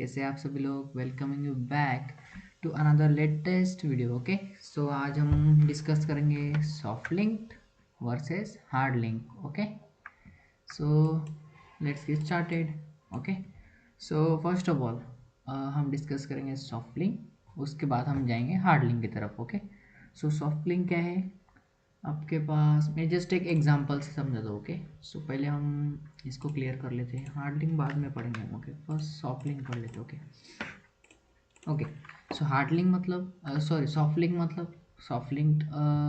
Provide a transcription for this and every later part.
कैसे आप सभी लोग। Welcoming you back to another latest video. Okay, so आज हम डिस्कस करेंगे soft link versus hard link. Okay, so let's get started. Okay, so first of all हम discuss करेंगे सॉफ्ट लिंक, उसके बाद हम जाएंगे हार्ड लिंक की तरफ। ओके, सो सॉफ्ट लिंक क्या है आपके पास, मैं जस्ट एक एग्जांपल से समझा दो। ओके, सो पहले हम इसको क्लियर कर लेते हैं, हार्ड लिंक बाद में पढ़ेंगे। ओके, फर्स्ट सॉफ्ट लिंक पढ़ लेते हैं। Okay okay, so hard link मतलब सॉरी सॉफ्ट लिंक मतलब सॉफ्ट लिंक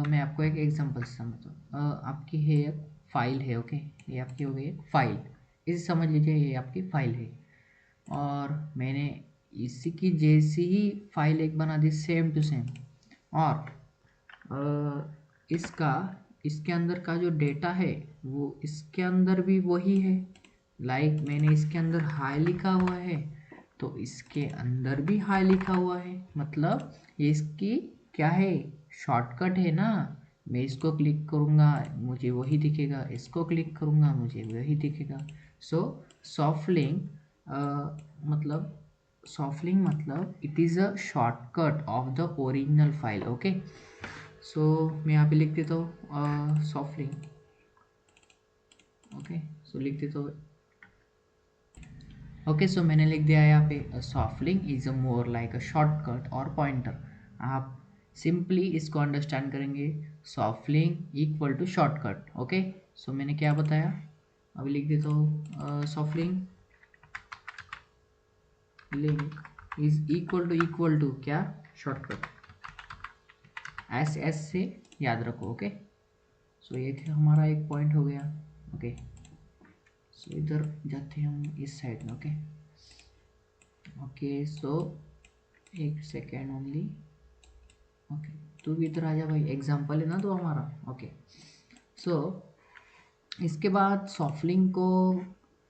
मैं आपको एक एग्जांपल से समझता हूँ। आपकी है एक फाइल है। ओके, ये आपकी हो गई एक फाइल, इसे समझ लीजिए ये आपकी फाइल है और मैंने इसी की जैसी ही फाइल एक बना दी सेम टू सेम, और इसका इसके अंदर का जो डेटा है वो इसके अंदर भी वही है। लाइक मैंने इसके अंदर हाई लिखा हुआ है तो इसके अंदर भी हाई लिखा हुआ है, मतलब ये इसकी क्या है, शॉर्टकट है ना। मैं इसको क्लिक करूँगा मुझे वही दिखेगा, इसको क्लिक करूँगा मुझे वही दिखेगा। सो सॉफ्ट लिंक मतलब सॉफ्ट लिंक मतलब it is a shortcut of the original file. Okay, so मैं यहाँ पे लिख देता हूँ सॉफ्ट लिंक। ओके, सो लिख देता हूँ। ओके, सो मैंने लिख दिया है यहाँ पे soft link is a more like a shortcut और पॉइंटर। आप सिंपली इसको अंडरस्टैंड करेंगे, soft link equal to shortcut. Okay, so मैंने क्या बताया, अभी लिख देता हूँ soft link is equal to क्या, शॉर्टकट। एस से याद रखो। ओके, सो ये हमारा एक पॉइंट हो गया। ओके, सो इधर जाते हैं हम इस साइड में। ओके ओके, सो एक सेकेंड ओनली। ओके, तू भी इधर आ जा भाई, एग्जाम्पल है ना तो हमारा। ओके, सो इसके बाद सॉफ्ट लिंक को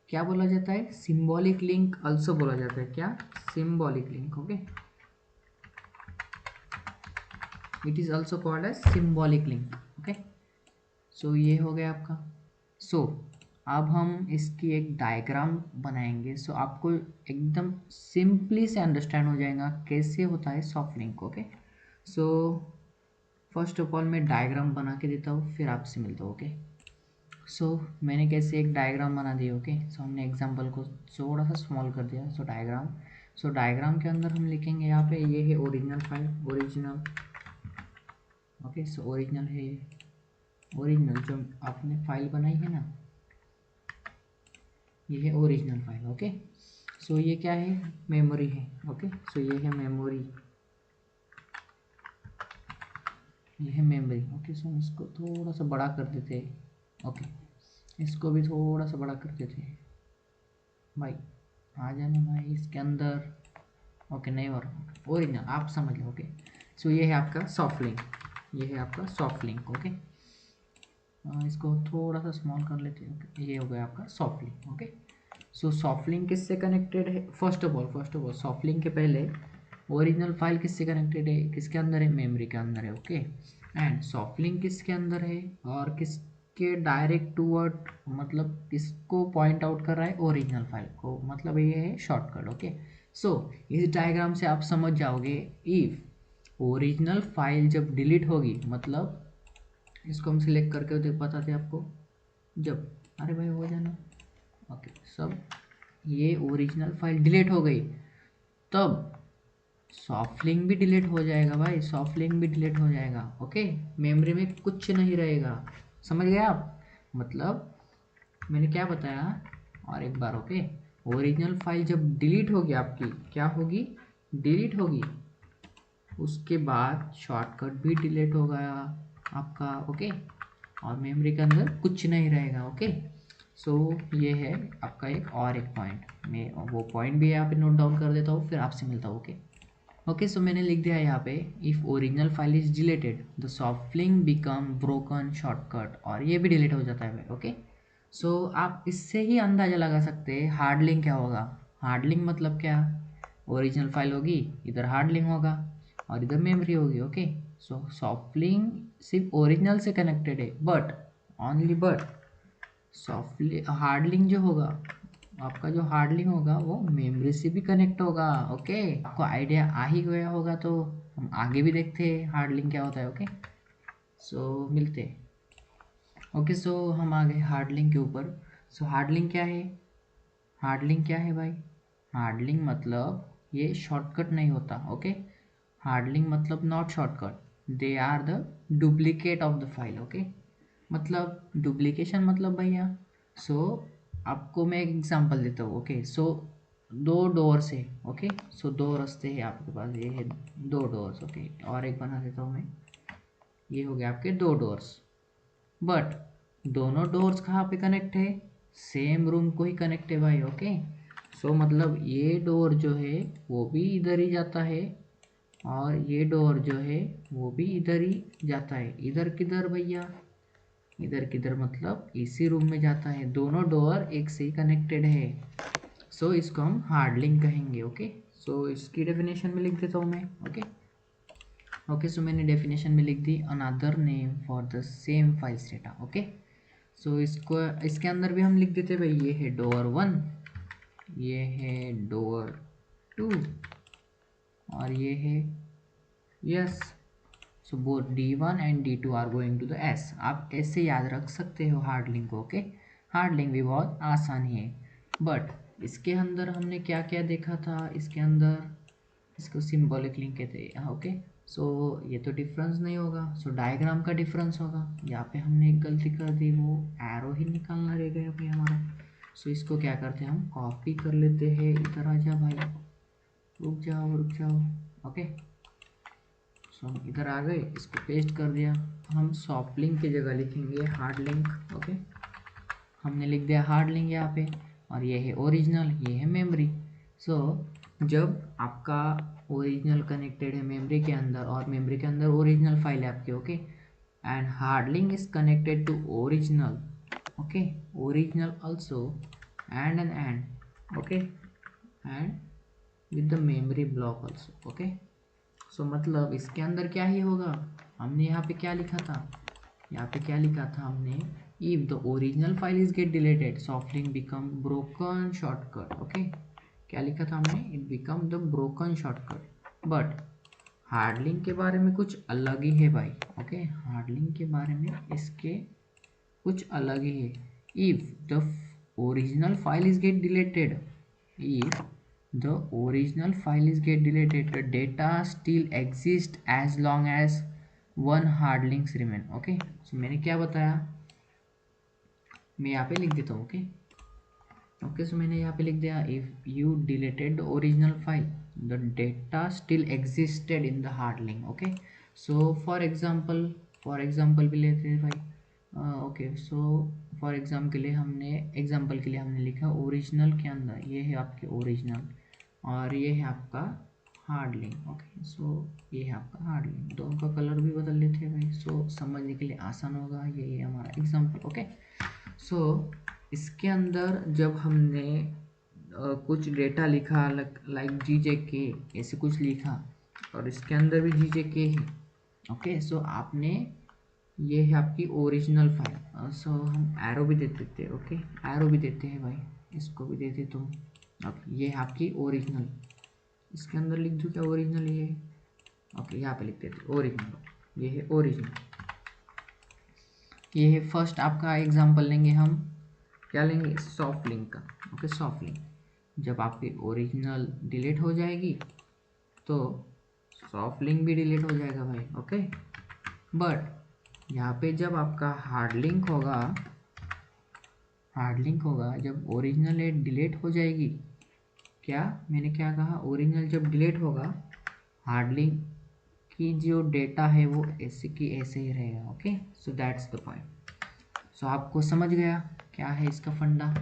क्या बोला जाता है, सिंबॉलिक लिंक अल्सो बोला जाता है। क्या, symbolic link. Okay, it is also called as symbolic link. Okay, so ये हो गया आपका। सो अब हम इसकी एक डायग्राम बनाएंगे, सो आपको एकदम सिंपली से अंडरस्टैंड हो जाएगा कैसे होता है soft link. Okay, so first of all मैं डायग्राम बना के देता हूँ, फिर आपसे मिलता हूँ। ओके, सो मैंने कैसे एक डायग्राम बना दी। ओके, सो हमने एग्जांपल को थोड़ा सा स्मॉल कर दिया। सो डायग्राम के अंदर हम लिखेंगे यहाँ पे, ये है original file, original. Okay, so original है ये, ओरिजिनल जो आपने फाइल बनाई है ना, ये है ओरिजिनल फाइल। ओके, सो ये क्या है, मेमोरी है। ओके, सो ये है मेमोरी, ये है मेमोरी। ओके, सो इसको थोड़ा सा बड़ा कर देते हैं। ओके, इसको भी थोड़ा सा बड़ा कर देते हैं भाई, आ जाना भाई इसके अंदर। ओके, नहीं हो रहा, ओरिजिनल आप समझ लो। ओके, सो ये है आपका सॉफ्ट लिंक, ये है आपका सॉफ्ट लिंक। ओके, इसको थोड़ा सा स्मॉल कर लेते हैं। ओके, ये हो गया आपका सॉफ्ट लिंक। ओके, सो सॉफ्ट लिंक किससे कनेक्टेड है, first of all soft link के पहले ओरिजिनल फाइल किससे कनेक्टेड है, किसके अंदर है, मेमोरी के अंदर है। ओके, एंड सॉफ्ट लिंक किसके अंदर है और किसके डायरेक्ट टूवर्ड, मतलब किसको पॉइंट आउट कर रहा है, ओरिजिनल फाइल को, मतलब ये है शॉर्टकट। ओके, सो इस डायग्राम से आप समझ जाओगे, इफ ओरिजिनल फाइल जब डिलीट होगी, मतलब इसको हम सिलेक्ट करके बताते आपको, जब, अरे भाई हो जाना। ओके, सब ये ओरिजिनल फाइल डिलीट हो गई तब सॉफ्ट लिंक भी डिलीट हो जाएगा भाई, सॉफ्ट लिंक भी डिलीट हो जाएगा। ओके, मेमोरी में कुछ नहीं रहेगा, समझ गए आप, मतलब मैंने क्या बताया, और एक बार। ओके, ओरिजिनल फाइल जब डिलीट होगी आपकी, क्या होगी, डिलीट होगी, उसके बाद शॉर्टकट भी डिलीट होगा आपका। ओके, और मेमोरी के अंदर कुछ नहीं रहेगा। ओके, सो ये है आपका एक और एक पॉइंट, मैं वो पॉइंट भी यहाँ पे नोट डाउन कर देता हूँ, फिर आपसे मिलता हूँ। ओके ओके, सो मैंने लिख दिया यहाँ पे, if original file is deleted the soft link become broken shortcut, और ये भी डिलीट हो जाता है भाई। ओके, सो आप इससे ही अंदाज़ा लगा सकते हैं हार्ड लिंक क्या होगा। हार्ड लिंक मतलब क्या, ओरिजिनल फाइल होगी, इधर हार्ड लिंक होगा और इधर मेमोरी होगी। ओके, सो सॉफ्ट लिंक सिर्फ ओरिजिनल से कनेक्टेड है, but only but soft hard link जो होगा, आपका जो हार्ड लिंक होगा वो मेमोरी से भी कनेक्ट होगा। ओके, आपको आइडिया आ ही गया होगा, तो हम आगे भी देखते हैं हार्ड लिंक क्या होता है। ओके, सो मिलते हैं। ओके, सो हम आ गए हार्ड लिंक के ऊपर। सो हार्ड लिंक क्या है? हार्ड लिंक क्या है भाई? हार्ड लिंक मतलब ये शॉर्टकट नहीं होता। ओके, हार्ड लिंक मतलब not shortcut, they are the duplicate of the file. Okay, मतलब डुप्लीकेशन मतलब भैया, सो आपको मैं एक एग्जांपल देता हूँ। ओके, सो दो डोर्स है। ओके, सो दो रास्ते हैं आपके पास, ये है दो डोर्स। ओके, और एक बना देता हूँ मैं, ये हो गया आपके दो डोर्स। बट दोनों डोर्स कहाँ पे कनेक्ट है? सेम रूम को ही कनेक्ट है भाई। ओके, सो मतलब ये डोर जो है वो भी इधर ही जाता है, और ये डोर जो है वो भी इधर ही जाता है। इधर किधर भैया? इधर किधर मतलब इसी रूम में जाता है। दोनों डोर एक से ही कनेक्टेड है, सो इसको हम हार्ड लिंक कहेंगे। ओके, सो इसकी डेफिनेशन में लिख देता हूँ मैं। ओके, सो मैंने डेफिनेशन में लिख दी another name for the same files data. Okay, so इसको इसके अंदर भी हम लिख देते भाई, ये है डोर 1, ये है डोर 2, और ये है yes. So both D1 and D2 are going to the S। आप ऐसे याद रख सकते हो हार्ड लिंक को। ओके, हार्ड लिंक भी बहुत आसान है। बट इसके अंदर हमने क्या क्या देखा था? इसके अंदर इसको सिंबॉलिक लिंक कहते हैं। ओके, सो ये तो डिफरेंस नहीं होगा, सो डायग्राम का डिफरेंस होगा। यहाँ पे हमने एक गलती कर दी, वो एरो ही निकालना रह गया भाई हमारा। सो इसको क्या करते हैं, हम कॉपी कर लेते हैं। इधर आ जा भाई, रुक जाओ रुक जाओ। ओके, सो हम इधर आ गए, इसको पेस्ट कर दिया। हम सॉफ्ट लिंक की जगह लिखेंगे हार्ड लिंक। ओके, हमने लिख दिया हार्ड लिंक यहाँ पे, और ये है ओरिजिनल, ये है मेमोरी। सो जब आपका ओरिजिनल कनेक्टेड है मेमोरी के अंदर, और मेमोरी के अंदर ओरिजिनल फाइल है आपकी। Okay, and hard link is connected to original. Okay, original also and okay, and with the memory block also. Okay, so मतलब इसके अंदर क्या ही होगा? हमने यहाँ पे क्या लिखा था? यहाँ पे क्या लिखा था हमने? If the original file is get deleted, soft link become broken shortcut. Okay, क्या लिखा था हमने? It become the broken shortcut. But hard link के बारे में कुछ अलग ही है भाई। ओके, हार्ड लिंक के बारे में इसके कुछ अलग ही है। If the original file is get deleted, if the original file is get deleted, the data still exist as long as one hard links remain। Okay, so मैंने क्या बताया, मैं यहाँ पे लिख देता हूँ। ओके, सो मैंने यहाँ पे लिख दिया, if you deleted the original file, the data still existed in the hard link. Okay, so for example भी लेते हैं भाई। ओके, सो फॉर एग्जाम्पल के लिए हमने लिखा ओरिजिनल के अंदर, ये है आपके ओरिजिनल, और ये है आपका हार्ड लिंक। ओके, सो ये है आपका हार्ड लिंक। दोनों का कलर भी बदल लेते हैं भाई, सो समझने के लिए आसान होगा। ये है हमारा एग्जाम्पल। ओके, सो इसके अंदर जब हमने कुछ डेटा लिखा, लाइक GJK ऐसे कुछ लिखा, और इसके अंदर भी GJK है। ओके, सो आपने, ये है आपकी ओरिजिनल फाइल। सो हम एरो भी दे देते हैं। ओके, एरो भी देते हैं भाई, इसको भी देते तुम। अब ये है आपकी ओरिजिनल, इसके अंदर लिख दो क्या? ओरिजिनल ये। ओके, यहाँ पे लिख देते ओरिजिनल, ये है ओरिजिनल। ये है फर्स्ट आपका एग्जांपल लेंगे हम, क्या लेंगे? सॉफ्ट लिंक का। ओके, सॉफ्ट लिंक, जब आपकी ओरिजिनल डिलीट हो जाएगी तो सॉफ्ट लिंक भी डिलीट हो जाएगा भाई। ओके, बट यहाँ पे जब आपका हार्ड लिंक होगा, जब ओरिजिनल डिलीट हो जाएगी, क्या मैंने क्या कहा? ओरिजिनल जब डिलीट होगा, हार्ड लिंक की जो डेटा है वो ऐसे की ऐसे ही रहेगा। Okay, so that's the point. So आपको समझ गया क्या है इसका फंडा।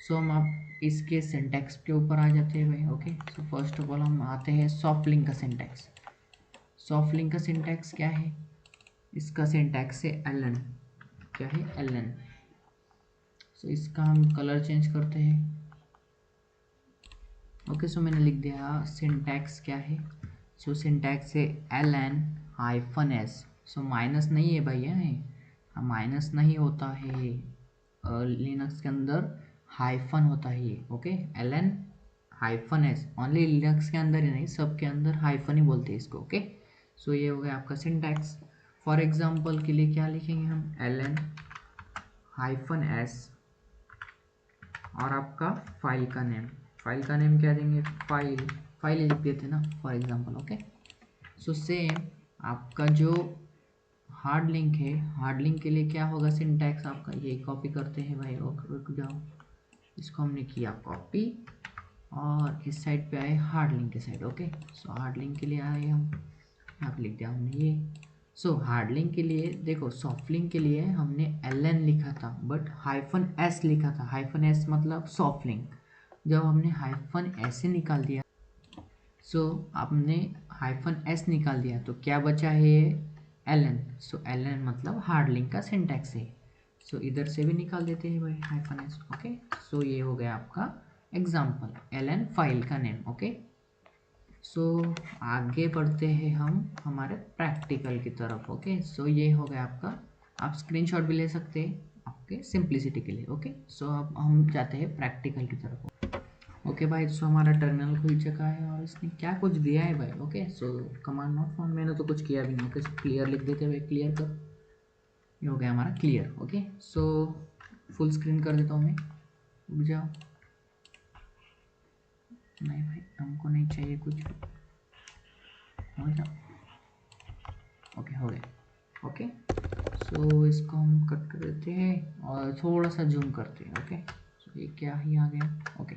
सो हम आप इसके सिंटैक्स के ऊपर आ जाते हैं भाई। Okay, so first of all हम आते हैं सॉफ्ट लिंक का सिंटैक्स। सॉफ्ट लिंक का सिंटैक्स क्या है? इसका सिंटैक्स है ln। क्या है? ln। सो इसका हम कलर चेंज करते हैं। ओके, सो मैंने लिख दिया सिंटैक्स क्या है। सो सिंटैक्स है ln-s। सो माइनस नहीं है भाई, है माइनस नहीं होता है लिनक्स के अंदर। हाइफन होता है ये, okay, ln hyphen S, only Linux के अंदर ही नहीं, सब के अंदर हाइफन ही बोलते हैं इसको, ओके। सो ये हो गया आपका सिंटैक्स। फॉर एग्जांपल के लिए क्या लिखेंगे हम, ln हाइफन एस और आपका फाइल का नेम, फाइल का नेम क्या देंगे, फाइल लिख देते ना for example, okay. So same आपका जो हार्ड लिंक है, हार्ड लिंक के लिए क्या होगा सिंटैक्स आपका, ये कॉपी करते हैं भाई, रुक जाओ, इसको हमने किया कॉपी और इस साइड पे आए हार्ड लिंक के side, okay. So hard link के लिए आए हम, यहाँ पे लिख दिया हमने ये। सो हार्ड लिंक के लिए देखो, सॉफ्ट लिंक के लिए हमने ln लिखा था बट हाइफन एस लिखा था, हाइफन एस मतलब सॉफ्ट लिंक। जब हमने हाइफन एस से निकाल दिया, सो आपने हाइफन एस निकाल दिया तो क्या बचा है ये, ln। सो ln मतलब हार्ड लिंक का सिंटैक्स है। सो इधर से भी निकाल देते हैं भाई हाइफन एस, ओके। सो ये हो गया आपका एग्जाम्पल, ln फाइल का नेम, ओके। सो आगे बढ़ते हैं हम हमारे प्रैक्टिकल की तरफ, ओके। सो ये हो गया आपका, आप स्क्रीनशॉट भी ले सकते हैं आपके सिंप्लिसिटी के लिए, ओके। सो अब हम जाते हैं प्रैक्टिकल की तरफ, ओके भाई। सो हमारा टर्मिनल खुल चुका है और इसने क्या कुछ दिया है भाई, okay. So command not found, मैंने तो कुछ किया भी नहीं, ओके। क्लियर लिख देते भाई, क्लियर कर, ये हो गया हमारा clear, okay. So full screen कर देता हूँ मैं, रुक जाओ, नहीं भाई हमको नहीं चाहिए कुछ भी, हो जाओ, ओके हो गया, ओके। सो इसको हम कट कर देते हैं और थोड़ा सा जूम करते हैं, ओके। सो ये क्या ही आ गया, ओके।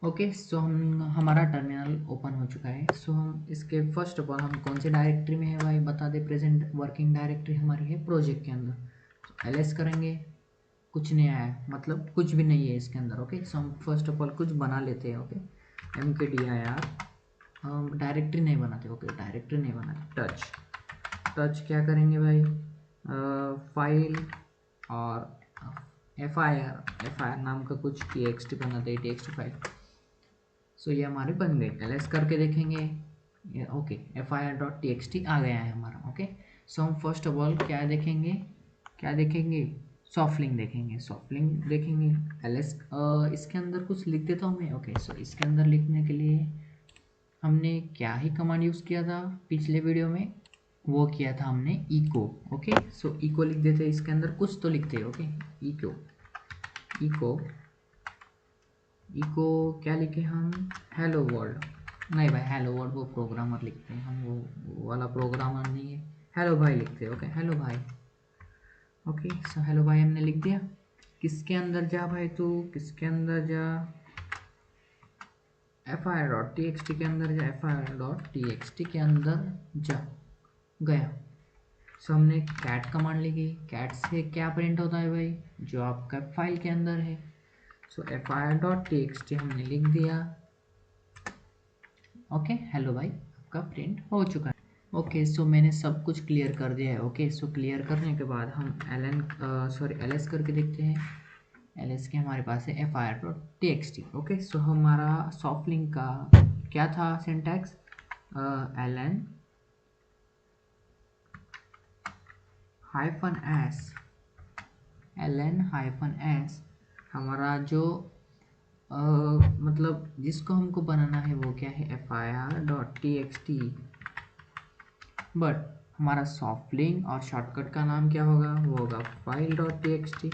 ओके सो हम हमारा टर्मिनल ओपन हो चुका है। सो हम इसके फर्स्ट ऑफ ऑल हम कौन से डायरेक्टरी में है भाई बता दे, प्रेजेंट वर्किंग डायरेक्टरी हमारी है प्रोजेक्ट के अंदर। ls करेंगे, कुछ नहीं आया, मतलब कुछ भी नहीं है इसके अंदर, ओके। सो हम फर्स्ट ऑफ ऑल कुछ बना लेते हैं, ओके। mkdir, हम डायरेक्टरी नहीं बनाते, ओके, डायरेक्टरी नहीं बनाते। टच क्या करेंगे भाई, फाइल और fir नाम का कुछ txt बनाते हैं, txt फाइल। सो ये हमारे बन गए, ls करके देखेंगे, ये ओके, fir.txt आ गया है हमारा, ओके। सो हम फर्स्ट ऑफ ऑल क्या देखेंगे, क्या देखेंगे, सॉफ्ट लिंक देखेंगे, सॉफ्ट लिंक देखेंगे। ls इसके अंदर कुछ लिख देता हूँ मैं, ओके। सो इसके अंदर लिखने के लिए हमने क्या ही कमांड यूज़ किया था पिछले वीडियो में, वो किया था हमने इको, ओके। सो इको लिख देते हैं, इसके अंदर कुछ तो लिखते हैं, ओके। इको इको इको क्या लिखे हम, हेलो वर्ल्ड, नहीं भाई हेलो वर्ल्ड वो प्रोग्रामर लिखते हैं, हम वो वाला प्रोग्रामर नहीं है, हेलो भाई लिखते हैं, ओके, हेलो भाई, ओके। सो हेलो भाई हमने लिख दिया। किसके अंदर जा भाई तू, किसके अंदर जा, fir.txt के अंदर जा, fir.txt के अंदर जा, गया। सो हमने कैट कमांड लिखी, कैट से क्या प्रिंट होता है भाई, जो आपका फाइल के अंदर है। सो fir.txt हमने लिख दिया, ओके। हेलो भाई आपका प्रिंट हो चुका है, ओके। सो मैंने सब कुछ क्लियर कर दिया है, ओके। सो क्लियर करने के बाद हम ls करके देखते हैं, ls के हमारे पास है fir.txt, ओके। सो हमारा सॉफ्ट लिंक का क्या था syntax, ln hyphen S, ln hyphen S हमारा जो मतलब जिसको हमको बनाना है वो क्या है, fir.txt, बट हमारा सॉफ्ट लिंक और शॉर्टकट का नाम क्या होगा, वो होगा file.txt,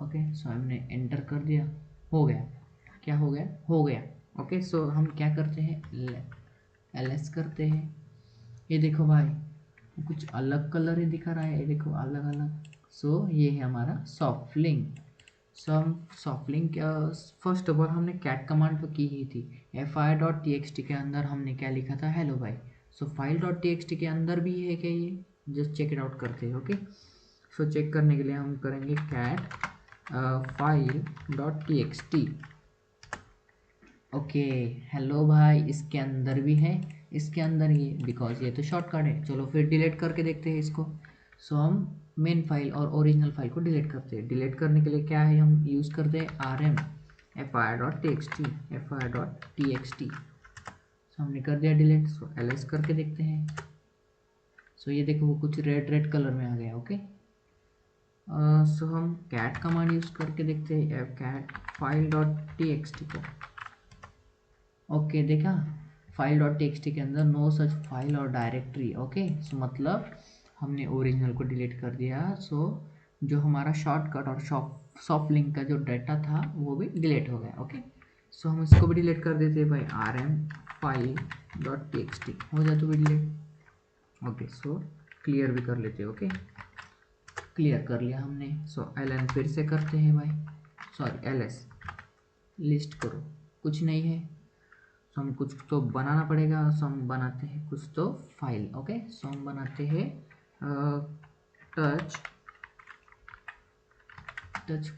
ओके। सो हमने एंटर कर दिया, हो गया, क्या हो गया, हो गया, ओके। सो हम क्या करते हैं, ls करते हैं, ये देखो भाई कुछ अलग कलर ही दिखा रहा है, ये देखो अलग अलग। सो ये है हमारा सॉफ्ट लिंक। सो हम soft link first of all हमने कैट कमांड तो की ही थी, fir.txt के अंदर हमने क्या लिखा था, हेलो भाई। सो file.txt के अंदर भी है क्या ये, जस्ट चेक इट आउट करते हैं, ओके। सो चेक करने के लिए हम करेंगे कैट file.txt, ओके। हेलो भाई इसके अंदर भी है, इसके अंदर ही है, बिकॉज ये तो शॉर्टकट है। चलो फिर डिलीट करके देखते हैं इसको। सो हम मेन फाइल और ओरिजिनल फाइल को डिलीट करते हैं। डिलीट करने के लिए क्या है, हम यूज़ करते हैं rm fir.txt, सो हमने कर दिया डिलीट। सो ls करके देखते हैं। सो ये देखो वो कुछ रेड रेड कलर में आ गया। ओके, सो हम कैट कमांड यूज करके देखते हैं cat file dot T X T को। ओके, देखा file dot T X T के अंदर नो सच फाइल और डायरेक्टरी। ओके, सो मतलब हमने ओरिजिनल को डिलीट कर दिया। सो जो हमारा शॉर्टकट और सॉफ्ट लिंक का जो डाटा था वो भी डिलीट हो गया। ओके, सो हम इसको भी डिलीट कर देते हैं भाई, rm file dot T X T हो जाए तो भी डिलीट। ओके, सो क्लियर भी कर लेते हैं। ओके, क्लियर कर लिया हमने। सो लन फिर से करते हैं भाई, सॉरी ls लिस्ट करो, कुछ नहीं है। सो हम कुछ तो बनाना पड़ेगा। सो हम बनाते हैं कुछ तो फाइल। ओके, सो हम बनाते हैं टच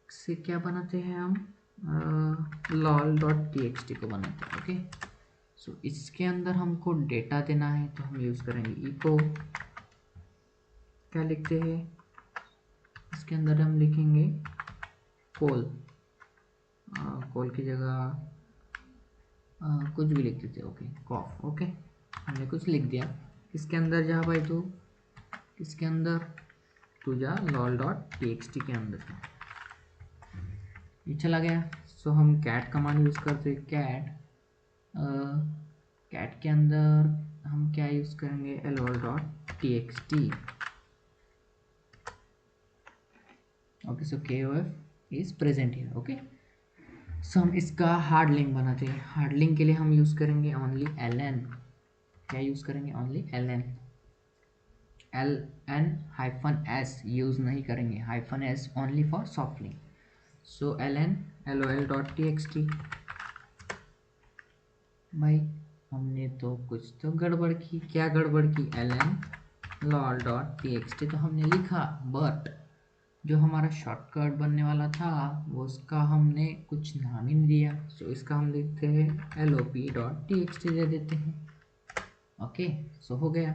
से क्या बनाते हैं हम, lol dot T X T को बनाते हैं। ओके, सो इसके अंदर हमको डेटा देना है तो हम यूज़ करेंगे इको। क्या लिखते हैं इसके अंदर, हम लिखेंगे कोल। कोल की जगह कुछ भी लिख देते। ओके, कॉफ। ओके, हमने कुछ लिख दिया। इसके अंदर जा भाई तू, किसके अंदर, तू जा lol dot T X T के अंदर। ये चला गया। सो हम कैट कमांड यूज़ करते हैं। कैट के अंदर हम क्या यूज़ करेंगे, lol dot T X T. Okay, so KOF is present here. Okay, so हम इसका हार्ड लिंक बनाते हैं। हार्ड लिंक के लिए हम यूज़ करेंगे ओनली ln। क्या यूज़ करेंगे, ओनली ln। -s यूज़ नहीं करेंगे, -s only for soft link. So ln lol dot T X T. भाई हमने तो कुछ तो गड़बड़ की। क्या गड़बड़ की, ln lol dot T X T तो हमने लिखा, बट जो हमारा शॉर्टकट बनने वाला था वो उसका हमने कुछ नाम ही नहीं दिया। सो इसका हम लिखते हैं lop dot T X T दे देते हैं। ओके, सो हो गया।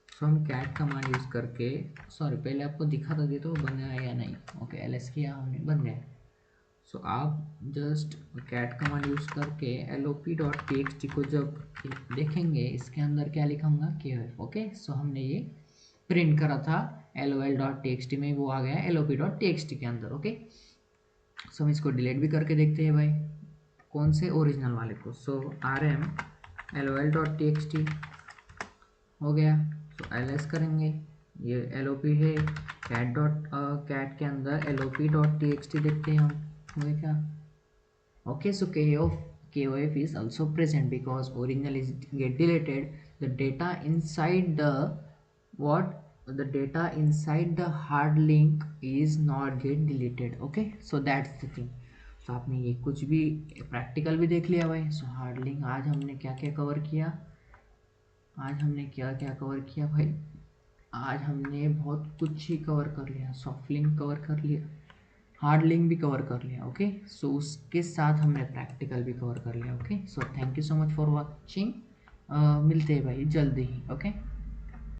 सो हम कैट कमांड यूज़ करके, सॉरी पहले आपको दिखा था दे तो बना या नहीं। ओके, ls किया हमने, बन गया। सो आप जस्ट कैट कमांड यूज़ करके lop dot T X T को जब देखेंगे इसके अंदर क्या लिखूंगा, KOF। ओके, सो हमने ये प्रिंट करा था lol dot T X T में, वो आ गया lop dot T X T के अंदर। ओके, सो हम इसको डिलीट भी करके देखते हैं भाई, कौन से, ओरिजिनल वाले को। सो rm lol dot T X T हो गया। सो ls करेंगे, ये lop है। कैट के अंदर lop dot T X T देखते हैं हम, हुए क्या। Okay, so KOF is also present because original is get deleted. The data inside the hard link is not get deleted. Okay, so that's the thing. So आपने ये कुछ भी practical भी देख लिया भाई। सो हार्ड लिंक आज हमने क्या क्या कवर किया, भाई, आज हमने बहुत कुछ ही कवर कर लिया। सॉफ्ट लिंक कवर कर लिया, हार्ड लिंक भी कवर कर लिया। ओके, सो उसके साथ हमने प्रैक्टिकल भी कवर कर लिया। Okay, so thank you so much for watching. मिलते हैं भाई जल्दी ही। ओके।